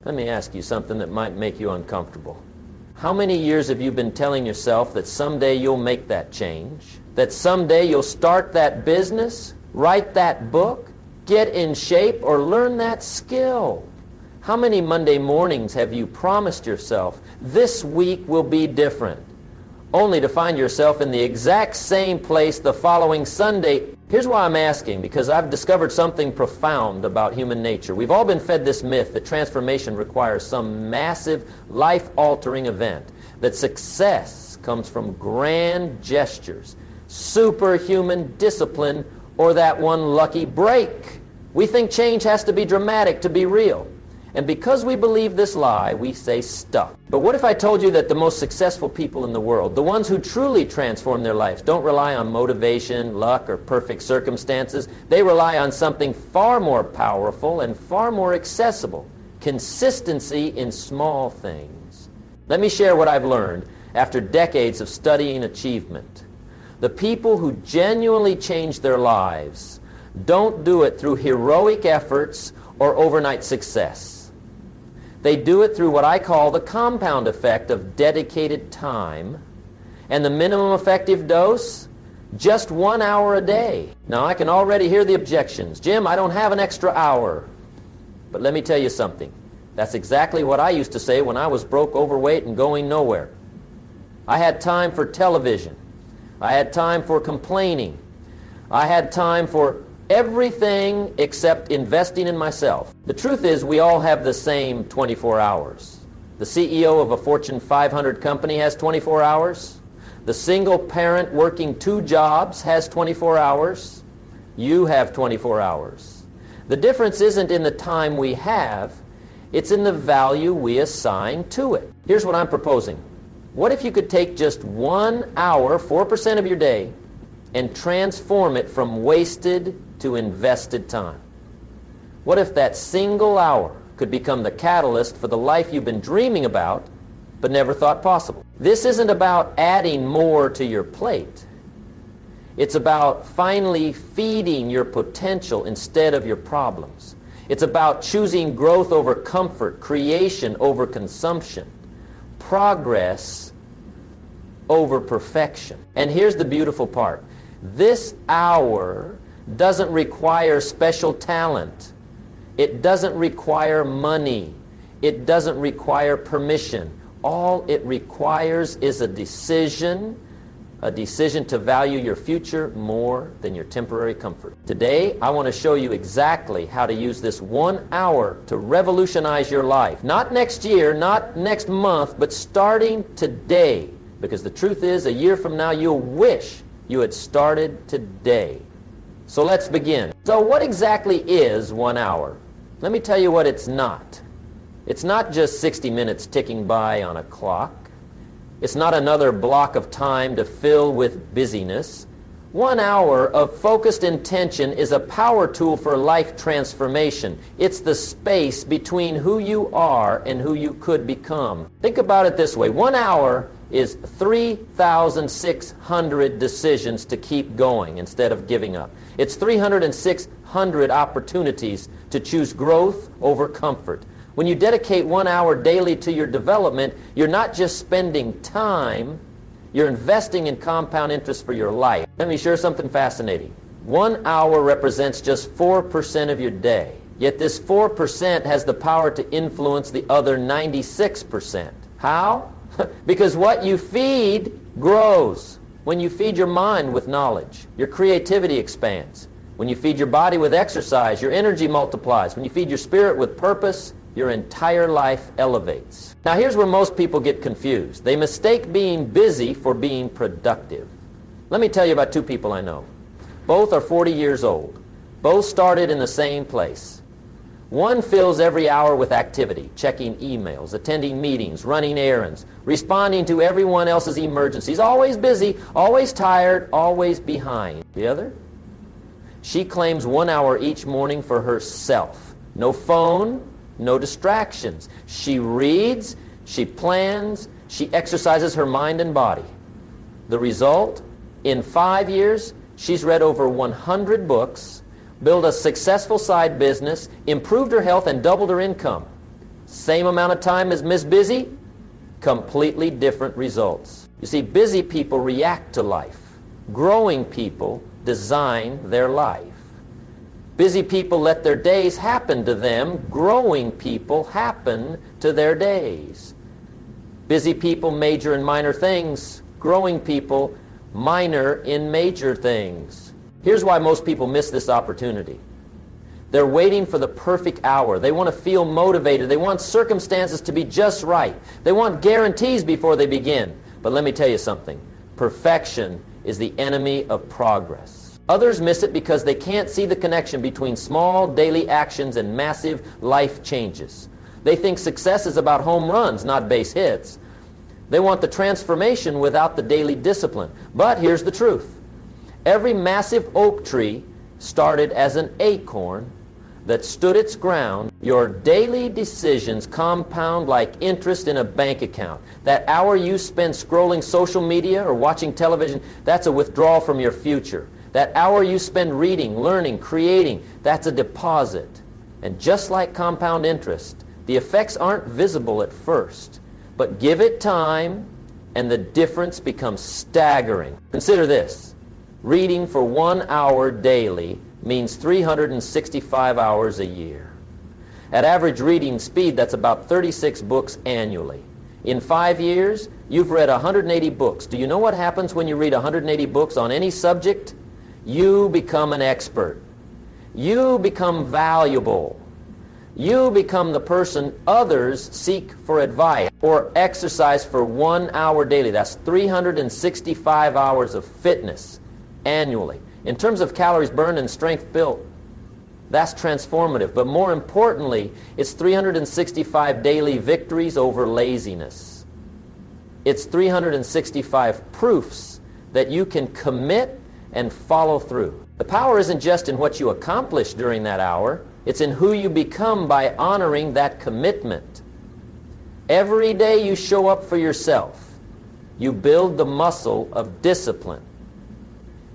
Let me ask you something that might make you uncomfortable. How many years have you been telling yourself that someday you'll make that change? That someday you'll start that business, write that book, get in shape, or learn that skill? How many Monday mornings have you promised yourself, this week will be different, only to find yourself in the exact same place the following Sunday? Here's why I'm asking, because I've discovered something profound about human nature. We've all been fed this myth that transformation requires some massive, life-altering event, that success comes from grand gestures, superhuman discipline, or that one lucky break. We think change has to be dramatic to be real. And because we believe this lie, we say stuck. But what if I told you that the most successful people in the world, the ones who truly transform their lives, don't rely on motivation, luck, or perfect circumstances? They rely on something far more powerful and far more accessible: consistency in small things. Let me share what I've learned after decades of studying achievement. The people who genuinely change their lives don't do it through heroic efforts or overnight success. They do it through what I call the compound effect of dedicated time, and the minimum effective dose, just 1 hour a day. Now, I can already hear the objections. Jim, I don't have an extra hour. But let me tell you something. That's exactly what I used to say when I was broke, overweight, and going nowhere. I had time for television. I had time for complaining. I had time for everything except investing in myself. The truth is, we all have the same 24 hours. The CEO of a Fortune 500 company has 24 hours. The single parent working 2 jobs has 24 hours. You have 24 hours. The difference isn't in the time we have, it's in the value we assign to it. Here's what I'm proposing. What if you could take just 1 hour, 4% of your day, and transform it from wasted to invested time? What if that single hour could become the catalyst for the life you've been dreaming about but never thought possible? This isn't about adding more to your plate. It's about finally feeding your potential instead of your problems. It's about choosing growth over comfort, creation over consumption, progress over perfection. And here's the beautiful part. This hour doesn't require special talent. It doesn't require money. It doesn't require permission. All it requires is a decision to value your future more than your temporary comfort. Today, I want to show you exactly how to use this 1 hour to revolutionize your life. Not next year, not next month, but starting today. Because the truth is, a year from now, you'll wish you had started today. So let's begin. So what exactly is 1 hour? Let me tell you what it's not. It's not just 60 minutes ticking by on a clock. It's not another block of time to fill with busyness. 1 hour of focused intention is a power tool for life transformation. It's the space between who you are and who you could become. Think about it this way. 1 hour is 3,600 decisions to keep going instead of giving up. It's 3,600 opportunities to choose growth over comfort. When you dedicate 1 hour daily to your development, you're not just spending time, you're investing in compound interest for your life. Let me share something fascinating. 1 hour represents just 4% of your day. Yet this 4% has the power to influence the other 96%. How? Because what you feed grows. When you feed your mind with knowledge, your creativity expands. When you feed your body with exercise, your energy multiplies. When you feed your spirit with purpose, your entire life elevates. Now here's where most people get confused. They mistake being busy for being productive. Let me tell you about 2 people I know. Both are 40 years old. Both started in the same place. One fills every hour with activity, checking emails, attending meetings, running errands, responding to everyone else's emergencies, always busy, always tired, always behind. The other? She claims 1 hour each morning for herself. No phone, no distractions. She reads, she plans, she exercises her mind and body. The result? In 5 years, she's read over 100 books, built a successful side business, improved her health, and doubled her income. Same amount of time as Miss Busy, completely different results. You see, busy people react to life. Growing people design their life. Busy people let their days happen to them. Growing people happen to their days. Busy people major in minor things. Growing people minor in major things. Here's why most people miss this opportunity. They're waiting for the perfect hour. They want to feel motivated. They want circumstances to be just right. They want guarantees before they begin. But let me tell you something. Perfection is the enemy of progress. Others miss it because they can't see the connection between small daily actions and massive life changes. They think success is about home runs, not base hits. They want the transformation without the daily discipline. But here's the truth. Every massive oak tree started as an acorn that stood its ground. Your daily decisions compound like interest in a bank account. That hour you spend scrolling social media or watching television, that's a withdrawal from your future. That hour you spend reading, learning, creating, that's a deposit. And just like compound interest, the effects aren't visible at first. But give it time, and the difference becomes staggering. Consider this. Reading for 1 hour daily means 365 hours a year. At average reading speed, that's about 36 books annually. In 5 years, you've read 180 books. Do you know what happens when you read 180 books on any subject? You become an expert. You become valuable. You become the person others seek for advice or exercise for 1 hour daily. That's 365 hours of fitness annually. In terms of calories burned and strength built, that's transformative. But more importantly, it's 365 daily victories over laziness. It's 365 proofs that you can commit and follow through. The power isn't just in what you accomplish during that hour. It's in who you become by honoring that commitment. Every day you show up for yourself, you build the muscle of discipline.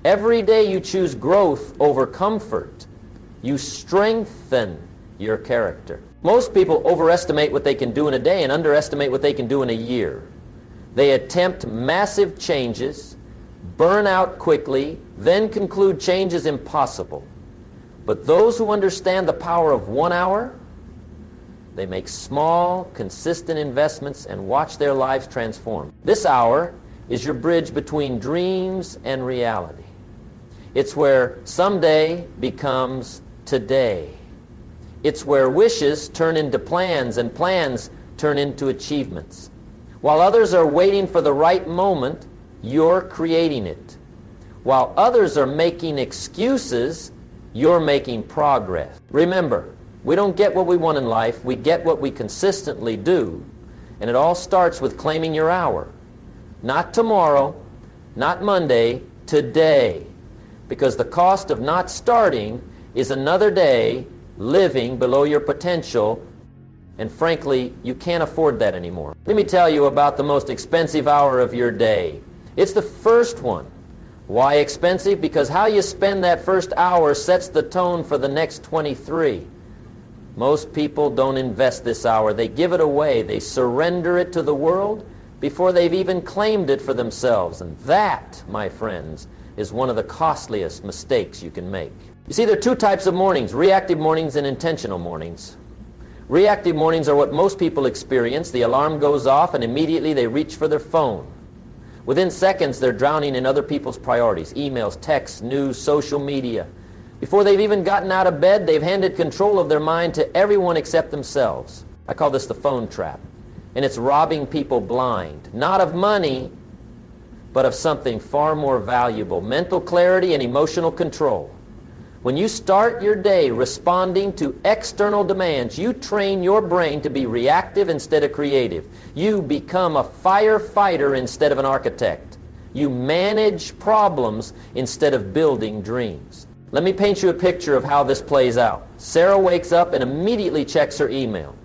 Every day you choose growth over comfort, you strengthen your character. Most people overestimate what they can do in a day and underestimate what they can do in a year. They attempt massive changes, burn out quickly, then conclude change is impossible. But those who understand the power of 1 hour, they make small, consistent investments and watch their lives transform. This hour is your bridge between dreams and reality. It's where someday becomes today. It's where wishes turn into plans and plans turn into achievements. While others are waiting for the right moment, you're creating it. While others are making excuses, you're making progress. Remember, we don't get what we want in life, we get what we consistently do. And it all starts with claiming your hour. Not tomorrow, not Monday, today. Because the cost of not starting is another day living below your potential, and frankly, you can't afford that anymore. Let me tell you about the most expensive hour of your day. It's the first one. Why expensive? Because how you spend that first hour sets the tone for the next 23. Most people don't invest this hour. They give it away. They surrender it to the world before they've even claimed it for themselves. And that, my friends, is one of the costliest mistakes you can make. You see, there are two types of mornings, reactive mornings and intentional mornings. Reactive mornings are what most people experience. The alarm goes off and immediately they reach for their phone. Within seconds, they're drowning in other people's priorities, emails, texts, news, social media. Before they've even gotten out of bed, they've handed control of their mind to everyone except themselves. I call this the phone trap. And it's robbing people blind, not of money, but of something far more valuable, mental clarity and emotional control. When you start your day responding to external demands, you train your brain to be reactive instead of creative. You become a firefighter instead of an architect. You manage problems instead of building dreams. Let me paint you a picture of how this plays out. Sarah wakes up and immediately checks her email.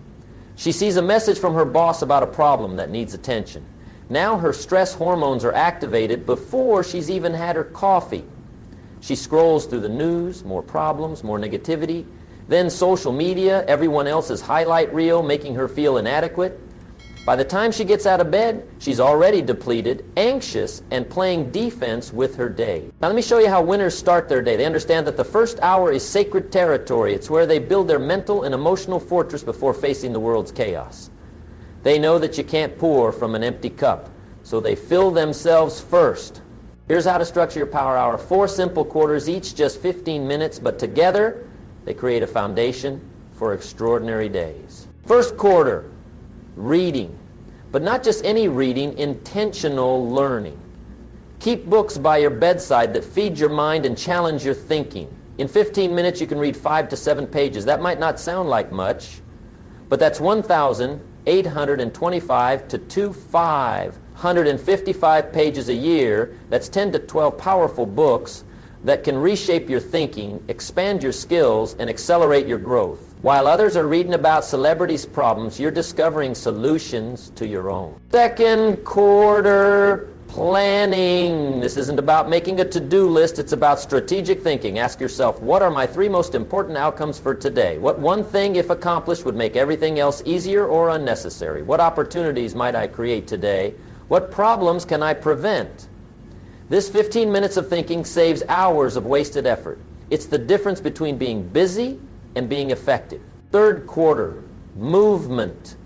She sees a message from her boss about a problem that needs attention. Now her stress hormones are activated before she's even had her coffee. She scrolls through the news, more problems, more negativity. Then social media, everyone else's highlight reel, making her feel inadequate. By the time she gets out of bed, she's already depleted, anxious, and playing defense with her day. Now let me show you how winners start their day. They understand that the first hour is sacred territory. It's where they build their mental and emotional fortress before facing the world's chaos. They know that you can't pour from an empty cup, so they fill themselves first. Here's how to structure your power hour. 4 simple quarters, each just 15 minutes, but together they create a foundation for extraordinary days. First quarter, reading. But not just any reading, intentional learning. Keep books by your bedside that feed your mind and challenge your thinking. In 15 minutes you can read 5 to 7 pages. That might not sound like much, but that's 1,825 to 2,555 pages a year. That's 10 to 12 powerful books that can reshape your thinking, expand your skills, and accelerate your growth. While others are reading about celebrities' problems, you're discovering solutions to your own. Second quarter, planning. This isn't about making a to-do list, it's about strategic thinking. Ask yourself, what are my 3 most important outcomes for today? What one thing, if accomplished, would make everything else easier or unnecessary? What opportunities might I create today? What problems can I prevent? This 15 minutes of thinking saves hours of wasted effort. It's the difference between being busy and being effective. Third quarter, movement.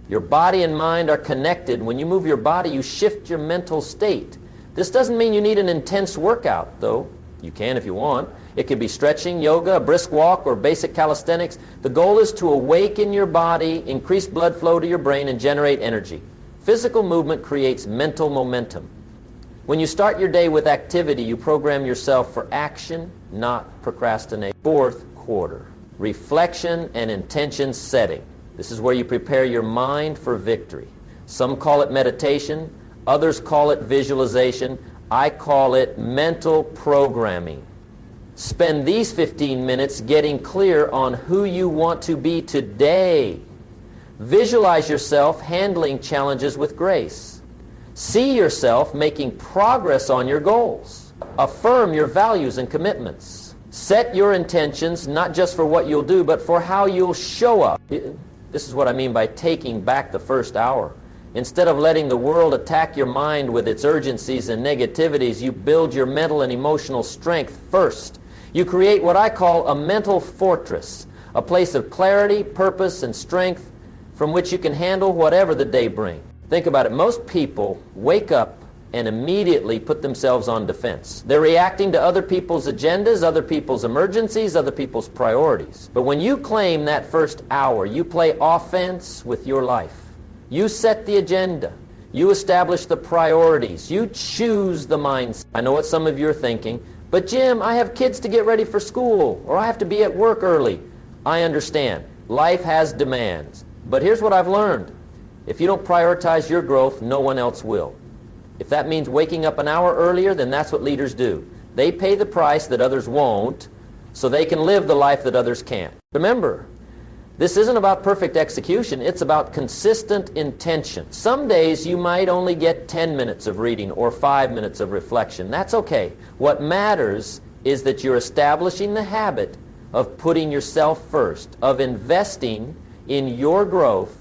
Your body and mind are connected. When you move your body, you shift your mental state. This doesn't mean you need an intense workout, though. You can if you want. It could be stretching, yoga, a brisk walk, or basic calisthenics. The goal is to awaken your body, increase blood flow to your brain, and generate energy. Physical movement creates mental momentum. When you start your day with activity, you program yourself for action, not procrastination. Fourth quarter, reflection and intention setting. This is where you prepare your mind for victory. Some call it meditation, others call it visualization. I call it mental programming. Spend these 15 minutes getting clear on who you want to be today. Visualize yourself handling challenges with grace. See yourself making progress on your goals. Affirm your values and commitments. Set your intentions not just for what you'll do, but for how you'll show up. This is what I mean by taking back the first hour. Instead of letting the world attack your mind with its urgencies and negativities, you build your mental and emotional strength first. You create what I call a mental fortress, a place of clarity, purpose, and strength from which you can handle whatever the day brings. Think about it. Most people wake up and immediately put themselves on defense. They're reacting to other people's agendas, other people's emergencies, other people's priorities. But when you claim that first hour, you play offense with your life. You set the agenda. You establish the priorities. You choose the mindset. I know what some of you are thinking, but Jim, I have kids to get ready for school, or I have to be at work early. I understand. Life has demands. But here's what I've learned. If you don't prioritize your growth, no one else will. If that means waking up an hour earlier, then that's what leaders do. They pay the price that others won't, so they can live the life that others can't. Remember, this isn't about perfect execution, it's about consistent intention. Some days you might only get 10 minutes of reading or 5 minutes of reflection. That's okay. What matters is that you're establishing the habit of putting yourself first, of investing in your growth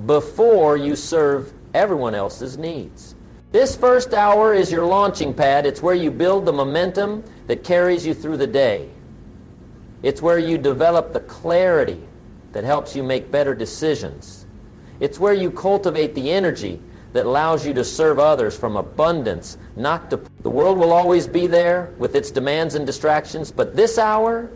before you serve everyone else's needs. This first hour is your launching pad. It's where you build the momentum that carries you through the day. It's where you develop the clarity that helps you make better decisions. It's where you cultivate the energy that allows you to serve others from abundance, not to... The world will always be there with its demands and distractions, but this hour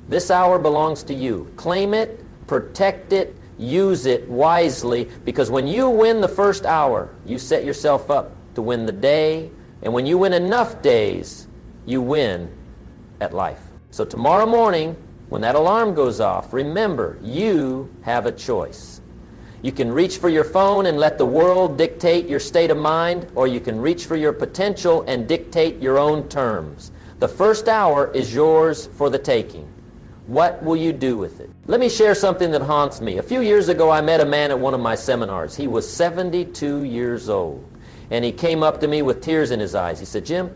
belongs to you. Claim it, protect it, use it wisely, because when you win the first hour, you set yourself up to win the day, and when you win enough days, you win at life. So tomorrow morning, when that alarm goes off, remember, you have a choice. You can reach for your phone and let the world dictate your state of mind, or you can reach for your potential and dictate your own terms. The first hour is yours for the taking. What will you do with it? Let me share something that haunts me. A few years ago, I met a man at one of my seminars. He was 72 years old, and he came up to me with tears in his eyes. He said, Jim,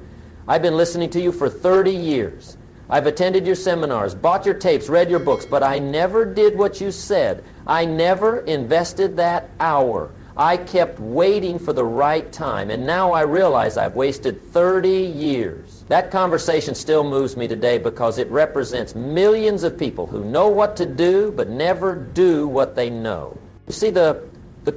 I've been listening to you for 30 years. I've attended your seminars, bought your tapes, read your books, but I never did what you said. I never invested that hour. I kept waiting for the right time, and now I realize I've wasted 30 years. That conversation still moves me today because it represents millions of people who know what to do but never do what they know. You see, the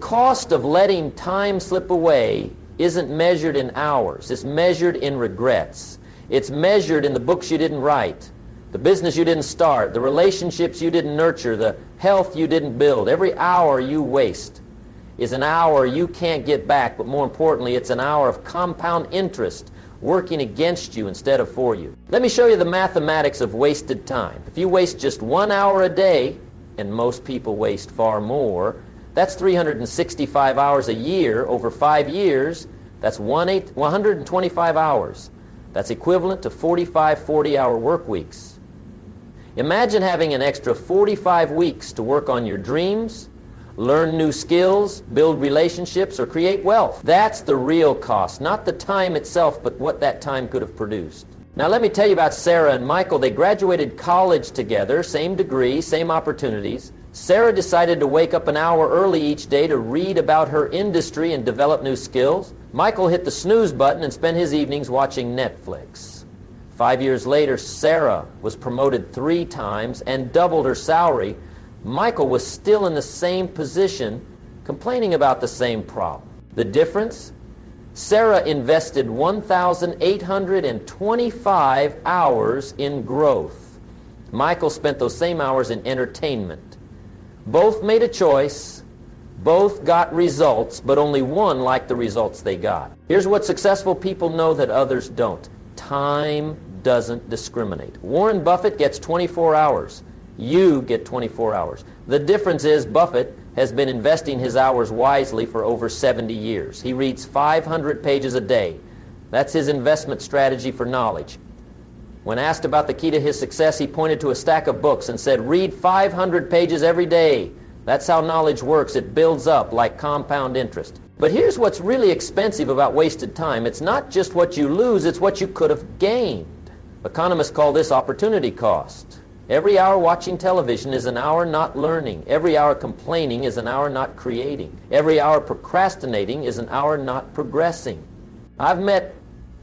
cost of letting time slip away isn't measured in hours. It's measured in regrets. It's measured in the books you didn't write, the business you didn't start, the relationships you didn't nurture, the health you didn't build. Every hour you waste is an hour you can't get back, but more importantly, it's an hour of compound interest working against you instead of for you. Let me show you the mathematics of wasted time. If you waste just 1 hour a day, and most people waste far more, that's 365 hours a year over 5 years. That's 125 hours. That's equivalent to 45 40-hour work weeks. Imagine having an extra 45 weeks to work on your dreams, learn new skills, build relationships, or create wealth. That's the real cost, not the time itself, but what that time could have produced. Now let me tell you about Sarah and Michael. They graduated college together, same degree, same opportunities. Sarah decided to wake up an hour early each day to read about her industry and develop new skills. Michael hit the snooze button and spent his evenings watching Netflix. 5 years later, Sarah was promoted 3 times and doubled her salary. Michael was still in the same position, complaining about the same problem. The difference? Sarah invested 1,825 hours in growth. Michael spent those same hours in entertainment. Both made a choice, both got results, but only one liked the results they got. Here's what successful people know that others don't. Time doesn't discriminate. Warren Buffett gets 24 hours. You get 24 hours. The difference is Buffett has been investing his hours wisely for over 70 years. He reads 500 pages a day. That's his investment strategy for knowledge. When asked about the key to his success, he pointed to a stack of books and said, read 500 pages every day. That's how knowledge works. It builds up like compound interest. But here's what's really expensive about wasted time. It's not just what you lose, it's what you could have gained. Economists call this opportunity cost. Every hour watching television is an hour not learning. Every hour complaining is an hour not creating. Every hour procrastinating is an hour not progressing. I've met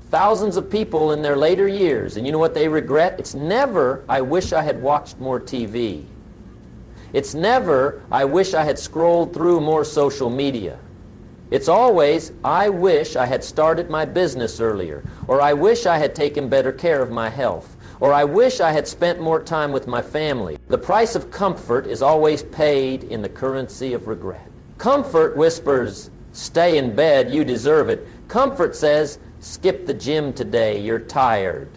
thousands of people in their later years, and you know what they regret? It's never, I wish I had watched more TV. It's never, I wish I had scrolled through more social media. It's always, I wish I had started my business earlier, or I wish I had taken better care of my health, or I wish I had spent more time with my family. The price of comfort is always paid in the currency of regret. Comfort whispers, stay in bed, you deserve it. Comfort says, skip the gym today, you're tired.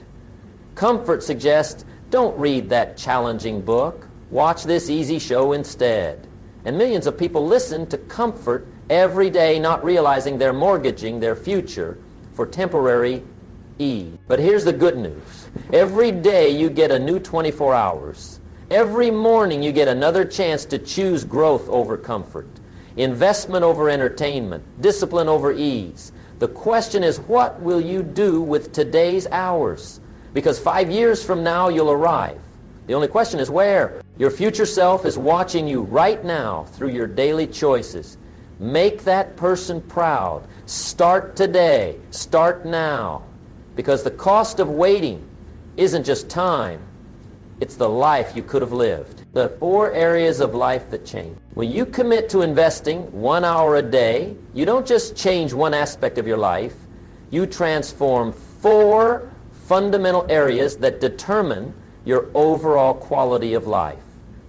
Comfort suggests, don't read that challenging book. Watch this easy show instead. And millions of people listen to comfort every day, not realizing they're mortgaging their future for temporary ease. But here's the good news. Every day you get a new 24 hours. Every morning you get another chance to choose growth over comfort, investment over entertainment, discipline over ease. The question is, what will you do with today's hours? Because 5 years from now, you'll arrive. The only question is where? Your future self is watching you right now through your daily choices. Make that person proud. Start today. Start now. Because the cost of waiting isn't just time. It's the life you could have lived. The 4 areas of life that change. When you commit to investing 1 hour a day, you don't just change one aspect of your life. You transform 4 fundamental areas that determine your overall quality of life.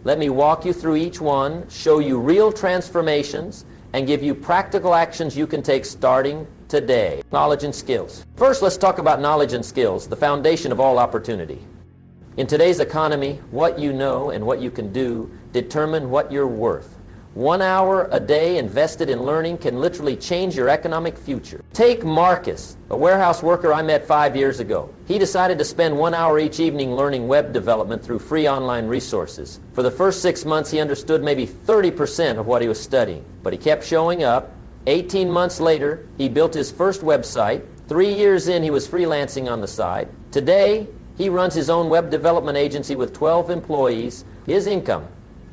Let me walk you through each one, show you real transformations, and give you practical actions you can take starting today. Knowledge and skills. First, let's talk about knowledge and skills, the foundation of all opportunity. In today's economy, what you know and what you can do determine what you're worth. 1 hour a day invested in learning can literally change your economic future. Take Marcus, a warehouse worker I met 5 years ago. He decided to spend 1 hour each evening learning web development through free online resources. For the first 6 months, he understood maybe 30% of what he was studying, but he kept showing up. 18 months later, he built his first website. 3 years in, he was freelancing on the side. Today, He runs his own web development agency with 12 employees. His income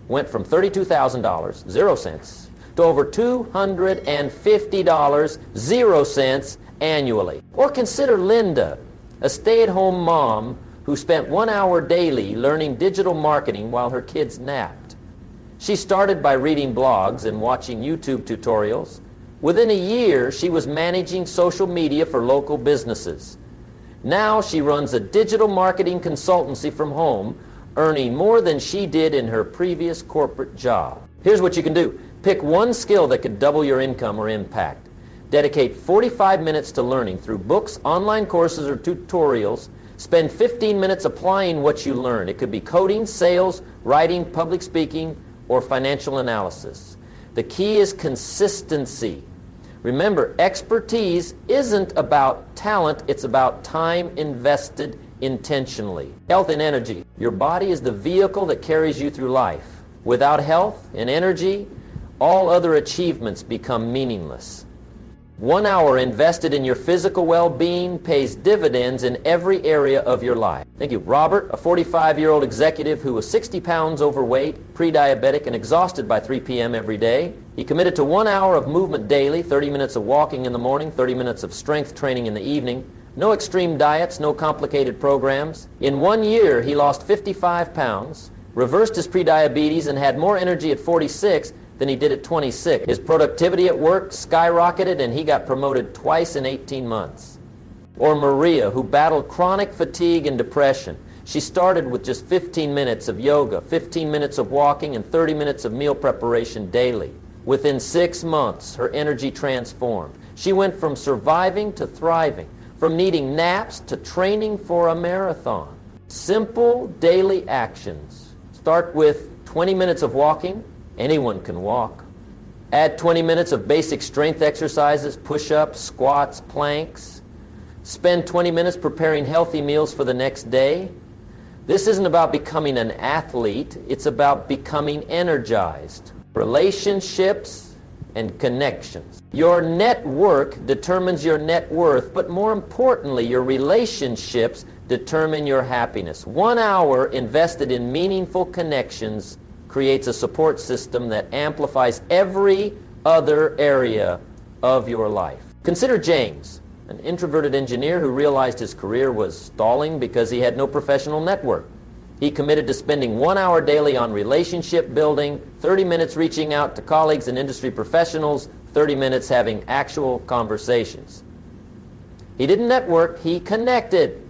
went from $32,000, 0 cents, to over $250, 0 cents annually. Or consider Linda, a stay-at-home mom who spent 1 hour daily learning digital marketing while her kids napped. She started by reading blogs and watching YouTube tutorials. Within a year, she was managing social media for local businesses. Now she runs a digital marketing consultancy from home, earning more than she did in her previous corporate job. Here's what you can do. Pick one skill that could double your income or impact. Dedicate 45 minutes to learning through books, online courses, or tutorials. Spend 15 minutes applying what you learn. It could be coding, sales, writing, public speaking, or financial analysis. The key is consistency. Remember, expertise isn't about talent, it's about time invested intentionally. Health and energy. Your body is the vehicle that carries you through life. Without health and energy, all other achievements become meaningless. 1 hour invested in your physical well-being pays dividends in every area of your life. Thank you. Robert, a 45-year-old executive who was 60 pounds overweight, pre-diabetic, and exhausted by 3 p.m. every day. He committed to 1 hour of movement daily, 30 minutes of walking in the morning, 30 minutes of strength training in the evening. No extreme diets, no complicated programs. In 1 year, he lost 55 pounds, reversed his pre-diabetes, and had more energy at 46 than he did at 26. His productivity at work skyrocketed, and he got promoted twice in 18 months. Or Maria, who battled chronic fatigue and depression. She started with just 15 minutes of yoga, 15 minutes of walking, and 30 minutes of meal preparation daily. Within 6 months, her energy transformed. She went from surviving to thriving, from needing naps to training for a marathon. Simple daily actions. Start with 20 minutes of walking. Anyone can walk. Add 20 minutes of basic strength exercises, push-ups, squats, planks. Spend 20 minutes preparing healthy meals for the next day. This isn't about becoming an athlete, it's about becoming energized. Relationships and connections. Your network determines your net worth, but more importantly, your relationships determine your happiness. 1 hour invested in meaningful connections creates a support system that amplifies every other area of your life. Consider James, an introverted engineer who realized his career was stalling because he had no professional network. He committed to spending 1 hour daily on relationship building, 30 minutes reaching out to colleagues and industry professionals, 30 minutes having actual conversations. He didn't network, he connected.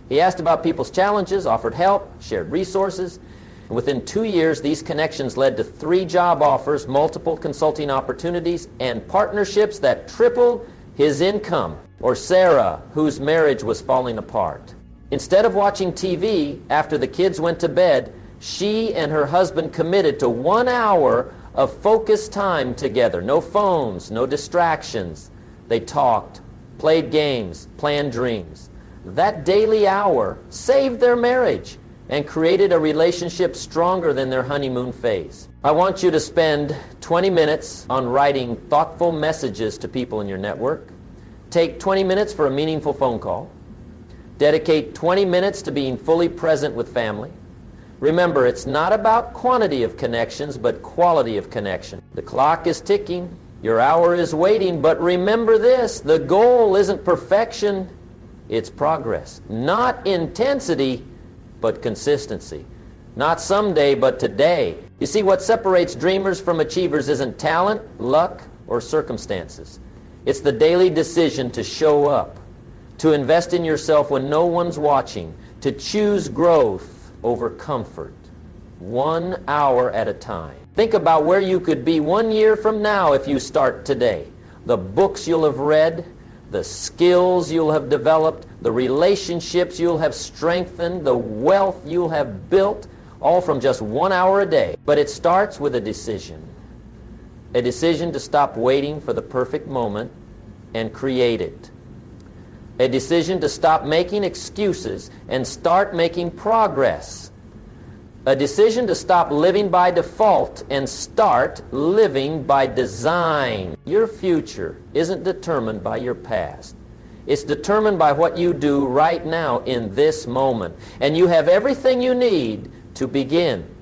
He asked about people's challenges, offered help, shared resources. Within 2 years, these connections led to 3 job offers, multiple consulting opportunities, and partnerships that tripled his income. Or Sarah, whose marriage was falling apart. Instead of watching TV after the kids went to bed, she and her husband committed to 1 hour of focused time together. No phones, no distractions. They talked, played games, planned dreams. That daily hour saved their marriage and created a relationship stronger than their honeymoon phase. I want you to spend 20 minutes on writing thoughtful messages to people in your network. Take 20 minutes for a meaningful phone call. Dedicate 20 minutes to being fully present with family. Remember, it's not about quantity of connections, but quality of connection. The clock is ticking. Your hour is waiting, but remember this, the goal isn't perfection, it's progress. Not intensity, but consistency. Not someday, but today. You see, what separates dreamers from achievers isn't talent, luck, or circumstances. It's the daily decision to show up, to invest in yourself when no one's watching, to choose growth over comfort, 1 hour at a time. Think about where you could be 1 year from now if you start today. The books you'll have read, the skills you'll have developed, the relationships you'll have strengthened, the wealth you'll have built, all from just 1 hour a day. But it starts with a decision to stop waiting for the perfect moment and create it. A decision to stop making excuses and start making progress. A decision to stop living by default and start living by design. Your future isn't determined by your past. It's determined by what you do right now in this moment. And you have everything you need to begin.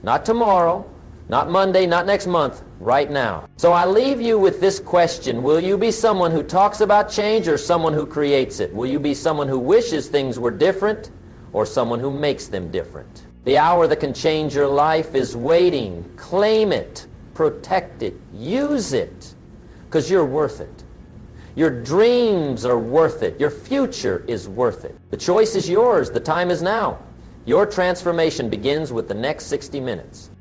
Not tomorrow, not Monday, not next month, right now. So I leave you with this question. Will you be someone who talks about change or someone who creates it? Will you be someone who wishes things were different or someone who makes them different? The hour that can change your life is waiting. Claim it. Protect it. Use it. Because you're worth it. Your dreams are worth it. Your future is worth it. The choice is yours. The time is now. Your transformation begins with the next 60 minutes.